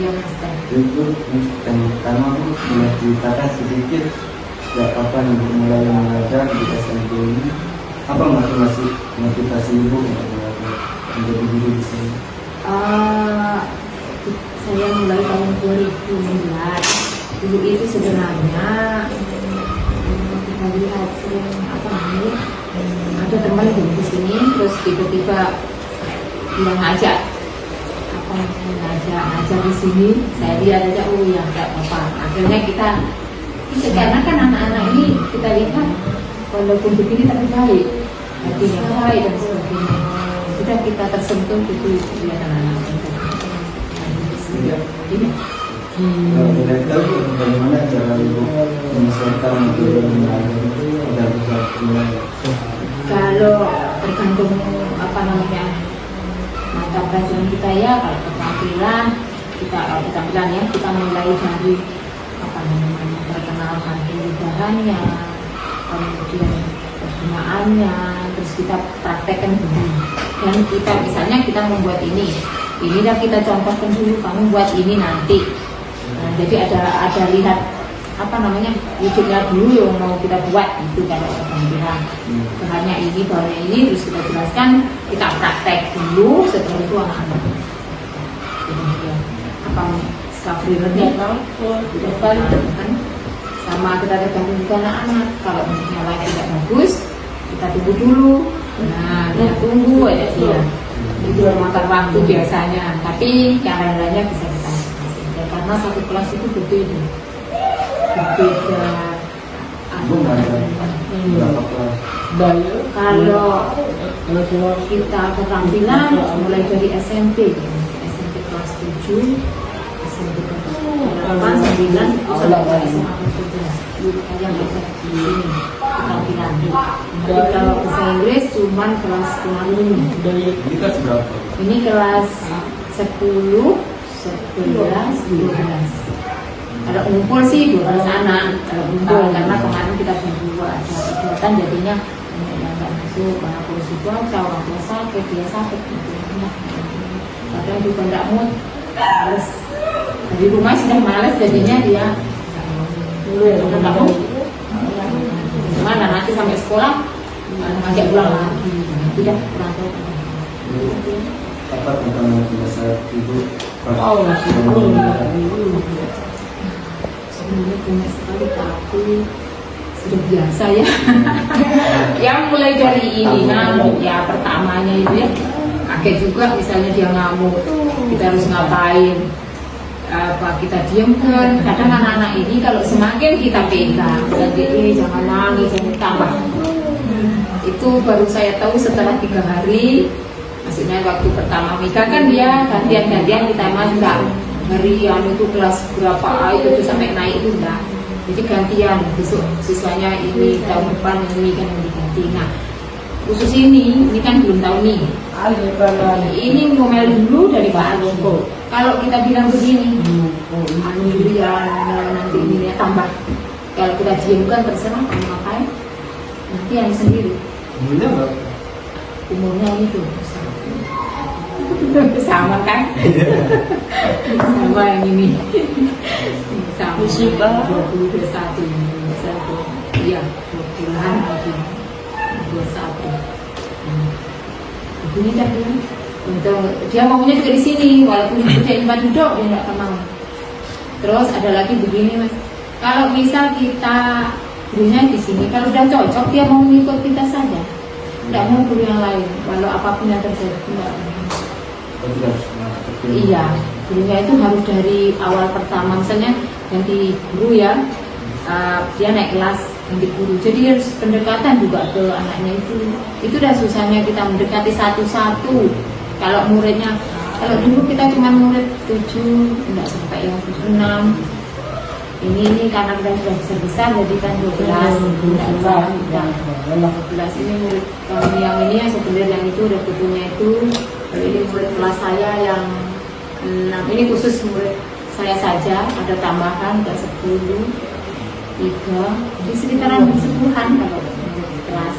Iya Mas. Itu yang pertama aku boleh ceritakan sedikit sejak kapan ibu mulai mengajar di SMP ini, apa motivasi ibu untuk mengajar menjadi guru di sini? Saya mulai tahun 2016. Dulu itu sebenarnya kita lihat sering ada teman di sini, terus tiba-tiba dia ngajak ngajar di sini. Saya lihat aja, oh ya nggak apa-apa. Akhirnya kita karena kan anak-anak ini kita lihat walaupun begini tapi baik, hatinya baik dan sebagainya. Sudah kita tersentuh gitu lihat anak-anak kita. Ini. Boleh tahu bagaimana cara ibu menyesuaikan untuk mengajar itu agar bisa mulai? Kalau tergantung mata pelajaran kita ya, kalau keterampilan kita mulai dari perkenalan perubahannya, kemudian penggunaannya, terus kita praktekkan dulu. Dan kita misalnya kita membuat ini dah kita contohkan dulu, kamu buat ini nanti. Nah, jadi ada lihat wujudnya dulu yang mau kita buat itu kalau keterampilan. Bahannya ini, terus kita jelaskan, kita praktek dulu, setelah itu anak-anak discovery learning kan sama kita tergantung juga anak-anak. Kalau misalnya tidak bagus, kita tunggu dulu. Nah, kita tunggu aja dia. Itu memakan waktu biasanya, tapi yang lain-lainnya bisa kita kasih. Karena satu kelas itu berbeda. Kalau kita keterampilan mulai dari SMP kelas 7, SMP kelas 8, 9 itu sampai SMA kelas 12 yang ada di sini keterampilan. Jadi kalau bahasa Inggris cuma kelas 6. Ini kelas berapa? Ini kelas 10, 11, 12. Kalau ngumpul sih 12 anak, kalau ngumpul karena kemarin kita berdua ada kegiatan jadinya yang nggak masuk karena polisi cuaca, orang tua sakit, dia sakit gitu. Kadang juga nggak mood, males. Di rumah sudah males jadinya dia nggak mau. Gimana nanti sampai sekolah ngajak pulang lagi, tidak pulang tahu. Apa tentang masa ibu? Sebenarnya banyak sekali tapi sudah biasa ya. Yang mulai dari ini ya pertamanya itu ya kaget juga, misalnya dia ngamuk kita harus ngapain, kita diamkan. Kadang anak-anak ini kalau semakin kita pegang jadi jangan nangis, jangan tambah. Itu baru saya tahu setelah 3 hari. Maksudnya waktu pertama Mika kan dia gantian kita enggak hari itu kelas berapa itu tuh sampai naik itu enggak. Jadi gantian, besok siswanya ini, tahun depan ini kan yang diganti. Nah khusus ini kan belum tahu nih. Ini ngomel dulu dari Pak Aloko. Kalau kita bilang begini, nanti ini ya tambah. Kalau kita diamkan terserah kamu ngapain, nanti yang sendiri. Umurnya berapa? Umurnya itu sama kan? Sama yang ini. Sama 20, 21. Iya, 20-an lagi. 21. Ini dah dia. Dia maunya juga di sini, walaupun dikerjain tempat duduk dia nggak mau. Terus ada lagi begini Mas, kalau misal kita gurunya di sini, kalau udah cocok dia mau mengikut kita saja, nggak mau guru yang lain, walau apapun yang terjadi. Iya, gurunya itu harus dari awal pertama, misalnya ganti guru ya, dia naik kelas ganti guru, jadi harus pendekatan juga ke anaknya itu udah susahnya kita mendekati satu-satu. Kalau muridnya, kalau dulu kita cuma murid 7, enggak sampai yang 6. Ini karena kita sudah besar-besar, jadi kan 12. Enggak 12 ini murid kami yang ini yang sebenarnya yang itu udah bukunya itu. Ini murid kelas saya yang 6. Ini khusus murid saya saja, ada tambahan ada 10, 3. Jadi sekitaran 10-an kalau murid kelas.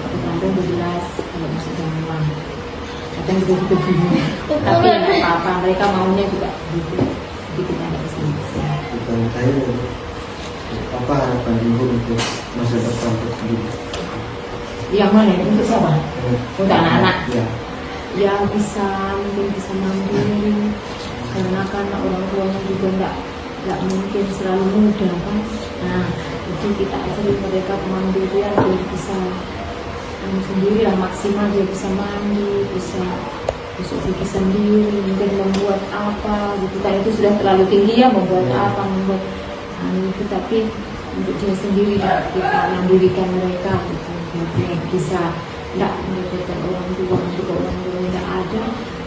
Tergantung 12 kalau masuk jalan. Kadang juga bingung, tapi nggak apa-apa, mereka maunya juga gitu. tapi kita nggak bisa. Pertanyaan saya, apa harapan ibu untuk masa depan tersebut? Yang mana untuk siapa? Untuk anak-anak. Ya. Ya mungkin bisa mandiri, karena kan orang tuanya juga nggak mungkin selalu muda kan. Nah jadi kita ajari mereka kemandirian, dia bisa sendiri lah, maksimal dia bisa mandi, bisa besok gigi sendiri, mungkin membuat apa gitu kan, itu sudah terlalu tinggi ya, membuat apa, membuat itu, tapi untuk dia sendiri kita mandirikan mereka gitu, dia bisa tidak mendapatkan orang tua, untuk orang tua tidak ada,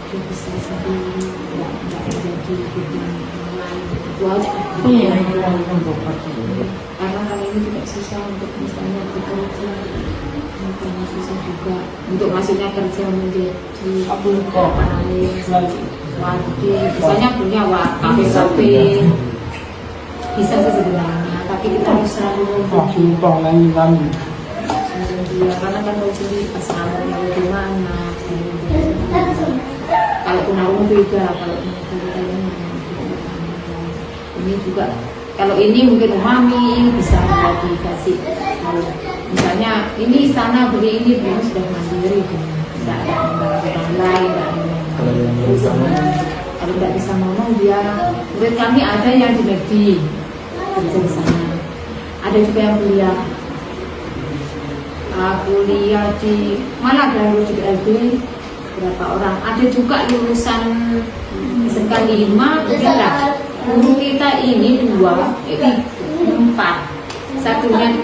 dia bisa sendiri, tidak ada di hidupnya yang lain, itu aja. Karena kali ini tidak susah untuk misalnya bekerja, karena susah juga untuk masuknya kerja menjadi apa namanya wadi, misalnya punya kafe bisa sebenarnya, tapi kita harus selalu karena kan tahu sendiri pasangannya bagaimana. Kalau tunarungu beda, kalau ini juga, kalau ini mungkin mami bisa dikasih misalnya ini sana beli ini sudah mandiri, tidak ada orang lain, kalau tidak bisa ngomong dia, murid kami ada yang di McD kerja di sana, ada juga yang kuliah di malah ada di LB berapa orang, ada juga lulusan SMK 5 enggak. Guru kita ini 4, satunya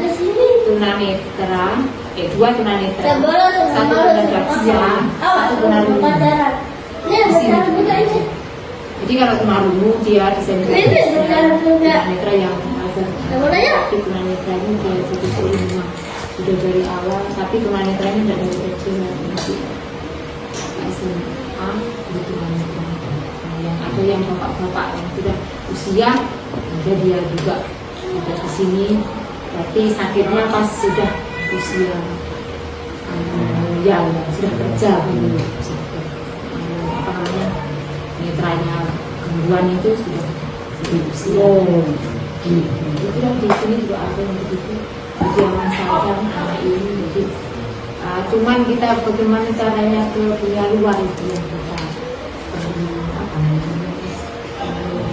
tunanetra, 2 tunanetra, 1 tunadaksa, 1 tunarungu. Jadi kalau tunarungu dia desain tunanetra yang mengajar, tapi tunanetra ini dia jadi sudah dari awal, tapi tunanetra ini tidak dari kecil, masih SMA di tunanetra. Yang ada yang bapak-bapak yang sudah usia, ada dia juga sudah di sini, tapi sakitnya pas sudah usia yang sudah kerja dulu, apa namanya netranya gangguan itu sudah usia. Itu yang di sini juga ada yang begitu. Jangan sadar anak ini, jadi cuman kita bagaimana caranya ke dunia luar itu yang kita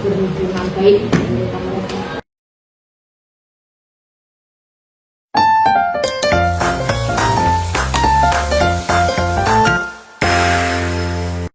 berhubungan baik dengan mereka.